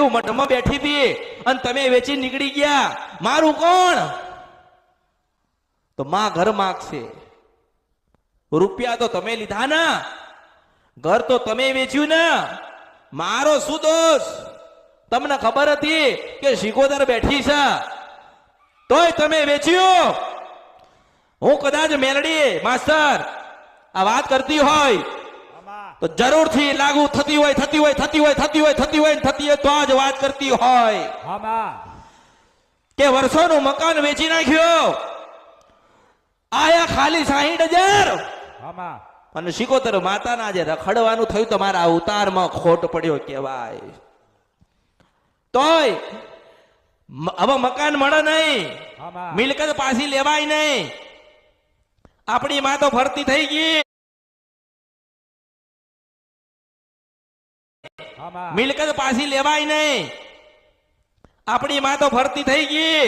દીવ મઠમાં બેઠી હતી અને તમે વેચી નીકળી ગયા, મારું કોણ? તો માં ઘર માગશે. રૂપિયા તો તમે લીધા ના, ઘર તો તમે વેચ્યું ને, મારો શું દોષ? તમને ખબર હતી કે શિકોતર બેઠી છે તોય તમે વેચ્યું. હું કદાચ મેલડી માસ્તર આ વાત કરતી હોય તો જરૂરથી લાગુ થતી હોય તો જ વાત કરતી હોય કે વર્ષોનું મકાન વેચી નાખ્યો, આયા ખાલી 60,000 અને શિકોતર માતાના જે રખડવાનું થયું તમારા અવતારમાં ખોટ પડ્યો કહેવાય. તોય હવે મકાન મળે નહીં, મિલકત પાછી લેવાય નહીં. આપણી માં તો ફરતી થઈ ગઈ, મિલકત પાછી લેવાય નહીં. આપણી માં તો ફરતી થઈ ગઈ.